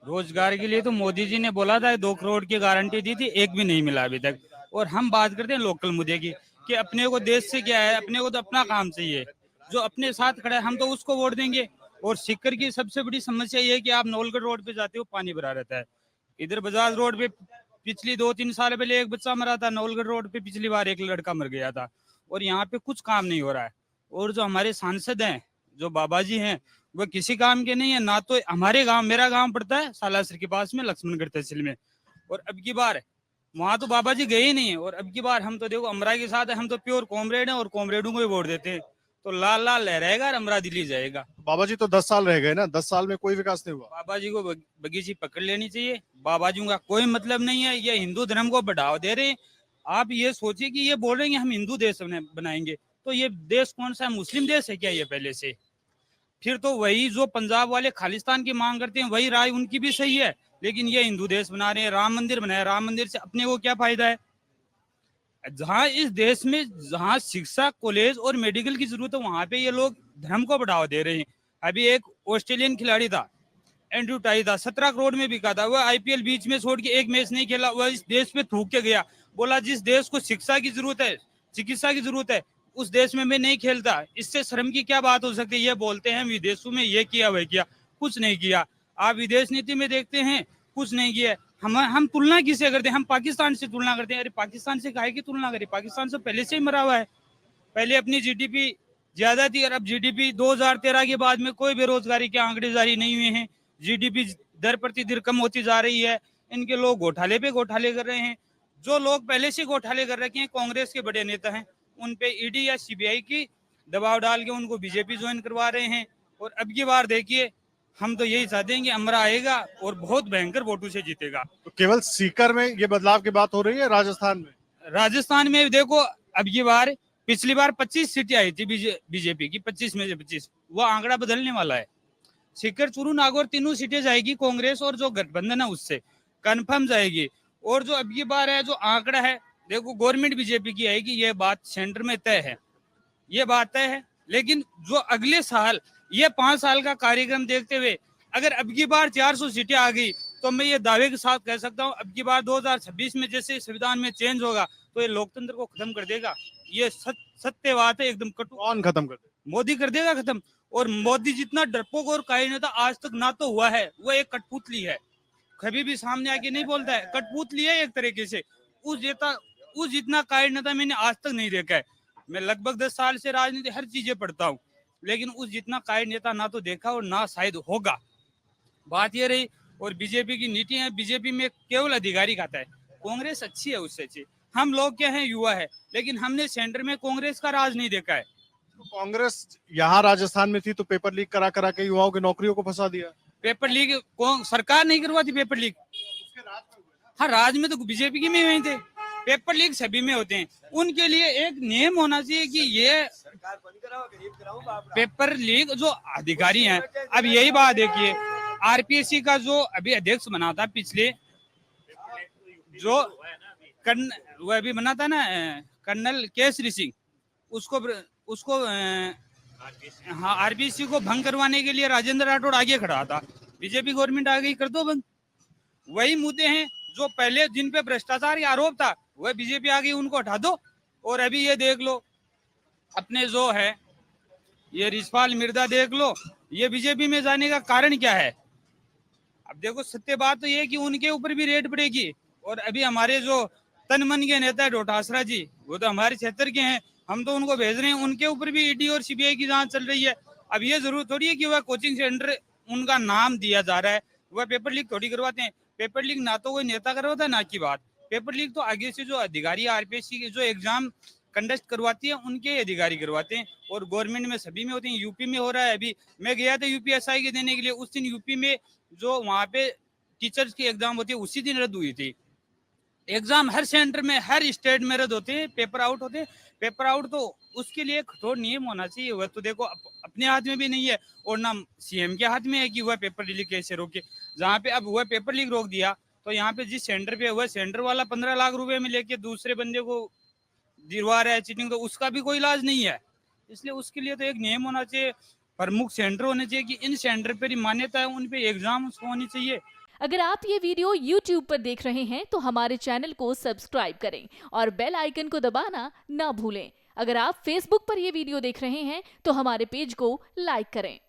रोजगार के लिए तो मोदी जी ने बोला था 2 करोड़ की गारंटी दी थी, एक भी नहीं मिला अभी तक। और हम बात करते हैं लोकल मुद्दे की कि अपने को देश से क्या है, अपने को तो अपना काम चाहिए। जो अपने साथ खड़ा है हम तो उसको वोट देंगे। और सीकर की सबसे बड़ी समस्या ये है कि आप नौलगढ़ रोड पे जाते हो पानी भरा रहता है। इधर बजाज रोड पे पिछली 2-3 साल पहले एक बच्चा मरा था, नौलगढ़ रोड पे पिछली बार एक लड़का मर गया था। और यहाँ पे कुछ काम नहीं हो रहा है। और जो हमारे सांसद हैं, जो बाबा जी हैं, वो किसी काम के नहीं है ना। तो हमारे गांव, मेरा गांव पड़ता है सालासर के पास में, लक्ष्मणगढ़ तहसील में। और अब की बार वहां तो बाबा जी गए ही नहीं है। और अब की बार हम तो देखो अमरा के साथ है, हम तो प्योर कॉमरेड हैं और कॉमरेडों को ही वोट देते हैं। तो लाल लाल लहराएगा और अमरा दिल्ली जाएगा। बाबा जी तो 10 साल रह गए ना, 10 साल में कोई विकास नहीं हुआ। बाबा जी को बगीची पकड़ लेनी चाहिए। बाबा जी का कोई मतलब नहीं है, ये हिंदू धर्म को बढ़ावा दे रहे हैं। आप ये सोचिए कि ये बोल रहे हैं हम हिंदू देश बनाएंगे, तो ये देश कौन सा है, मुस्लिम देश है क्या ये पहले से? फिर तो वही जो पंजाब वाले खालिस्तान की मांग करते हैं वही राय उनकी भी सही है। लेकिन ये हिंदू देश बना रहे हैं, राम मंदिर बनाया, राम मंदिर से अपने को क्या फायदा है? जहां इस देश में जहां शिक्षा, कॉलेज और मेडिकल की जरूरत है, वहां पे ये लोग धर्म को बढ़ावा दे रहे हैं। अभी एक ऑस्ट्रेलियन खिलाड़ी था, एंड्रू टाई था, 17 करोड़ में बिका था। वह आईपीएल बीच में छोड़ के एक मैच नहीं खेला, वह इस देश पे थूक के गया। बोला जिस देश को शिक्षा की जरूरत है, चिकित्सा की जरूरत है, उस देश में मैं नहीं खेलता। इससे शर्म की क्या बात हो सकती है? ये बोलते हैं विदेशों में ये किया वह किया, कुछ नहीं किया। आप विदेश नीति में देखते हैं, कुछ नहीं किया। हम तुलना किसे करते हैं? हम पाकिस्तान से तुलना करते हैं। अरे पाकिस्तान से काहे की तुलना करें? पाकिस्तान से पहले से ही मरा हुआ है। पहले अपनी जीडीपी ज्यादा थी और अब जीडीपी 2013 के बाद में कोई बेरोजगारी के आंकड़े जारी नहीं हुए हैं। जीडीपी दर प्रति दर कम होती जा रही है। इनके लोग घोटाले पे घोटाले कर रहे हैं। जो लोग पहले से घोटाले कर रखे हैं, कांग्रेस के बड़े नेता हैं, उन पे ईडी या सीबीआई की दबाव डाल के उनको बीजेपी ज्वाइन करवा रहे हैं। और अब की बार देखिए, हम तो यही चाहते हैं कि अमरा आएगा और बहुत भयंकर वोटों से जीतेगा। तो केवल सीकर में ये बदलाव की बात हो रही है, राजस्थान में? राजस्थान में देखो, अब की बार, पिछली बार 25 सीटें आई थी बीजेपी की, 25 में से 25। वो आंकड़ा बदलने वाला है। सीकर, चूरू, नागौर तीनों सीटें जाएगी कांग्रेस और जो गठबंधन है उससे कंफर्म जाएगी। और जो अब की बार है, जो आंकड़ा है, देखो गवर्नमेंट बीजेपी की आएगी, ये बात सेंटर में तय है, ये बात तय है। लेकिन जो अगले साल, ये 5 साल का कार्यक्रम देखते हुए अगर अब की बार 400 सीटें आ गई, तो मैं ये दावे के साथ कह सकता हूँ अब की बार 2026 में जैसे संविधान में चेंज होगा तो ये लोकतंत्र को खत्म कर देगा। ये सत्य बात है, एकदम कटु। कौन खत्म कर दे? मोदी कर देगा खत्म। और मोदी जितना डरपोक और कायर नेता आज तक ना तो हुआ है, वो एक कठपुतली है। कभी भी सामने आके नहीं बोलता है, कठपुतली है एक तरीके से। उस जितना कायर नेता मैंने आज तक नहीं देखा है। मैं लगभग 10 साल से राजनीति हर चीजें पढ़ता हूँ, लेकिन उस जितना कायर नेता ना तो देखा और ना शायद होगा। बात ये रही। और बीजेपी की नीति है, बीजेपी में केवल अधिकारी खाता है। कांग्रेस अच्छी है, उससे अच्छी। हम लोग क्या है, युवा है, लेकिन हमने सेंटर में कांग्रेस का राज नहीं देखा है। तो कांग्रेस यहाँ राजस्थान में थी तो पेपर लीक करा करा के युवाओं की नौकरियों को फंसा दिया। पेपर लीक कौन सरकार नहीं करवाती? पेपर लीक हाँ, राज में तो बीजेपी के में हुए थे। पेपर लीक सभी में होते हैं। उनके लिए एक नियम होना चाहिए कि ये पेपर लीक जो अधिकारी हैं, अब यही बात देखिए, आरपीएससी का जो अभी अध्यक्ष बना था पिछले, जो वो अभी बना था ना, कर्नल केसरी सिंह, उसको उसको हाँ, आरबीसी को भंग करवाने के लिए राजेंद्र राठौड़ आगे खड़ा था। बीजेपी गवर्नमेंट आ गई, कर दो भंग। वही मुद्दे हैं जो पहले जिन पे भ्रष्टाचार का आरोप था, वह बीजेपी आ गई, उनको हटा दो। और अभी ये देख लो, अपने जो है ये रिशपाल मिर्जा देख लो, ये बीजेपी में जाने का कारण क्या है? अब देखो, सत्य बात तो ये कि उनके ऊपर भी रेड पड़ेगी। और अभी हमारे जो तन मन के नेता है डोटासरा जी, वो तो हमारे क्षेत्र के हैं, हम तो उनको भेज रहे हैं, उनके ऊपर भी ईडी और सीबीआई की जांच चल रही है। अब ये जरूर थोड़ी है कि वह कोचिंग सेंटर उनका नाम दिया जा रहा है, वह पेपर लीक थोड़ी करवाते हैं। पेपर लीक ना तो कोई नेता करवाता है, ना की बात। पेपर लीक तो आगे से जो अधिकारी आरपीएससी के जो एग्जाम कंडक्ट करवाती है, उनके अधिकारी करवाते हैं। और गवर्नमेंट में सभी में होते हैं। यूपी में हो रहा है, अभी मैं गया था यूपीएसआई के देने के लिए, उस दिन यूपी में जो वहां पे टीचर्स की एग्जाम होती है उसी दिन रद्द हुई थी। एग्जाम हर सेंटर में, हर स्टेट में रद्द होते हैं, पेपर आउट होते हैं। पेपर आउट तो उसके लिए कठोर नियम होना चाहिए। वह तो देखो अपने हाथ में भी नहीं है, और ना सीएम के हाथ में है कि वह पेपर लीक कैसे रोके। जहाँ पे अब वह पेपर लीक रोक दिया, तो यहाँ पे जिस सेंटर पे वह सेंटर वाला 15 लाख रुपए में लेके दूसरे बंदे को दिलवा रहा है चीटिंग, तो उसका भी कोई इलाज नहीं है। इसलिए उसके लिए तो एक नियम होना चाहिए। प्रमुख सेंटर होने चाहिए कि इन सेंटर पर ही मान्यता है, उन पे एग्जाम होनी चाहिए। अगर आप ये वीडियो YouTube पर देख रहे हैं तो हमारे चैनल को सब्सक्राइब करें और बेल आइकन को दबाना ना भूलें। अगर आप Facebook पर ये वीडियो देख रहे हैं तो हमारे पेज को लाइक करें।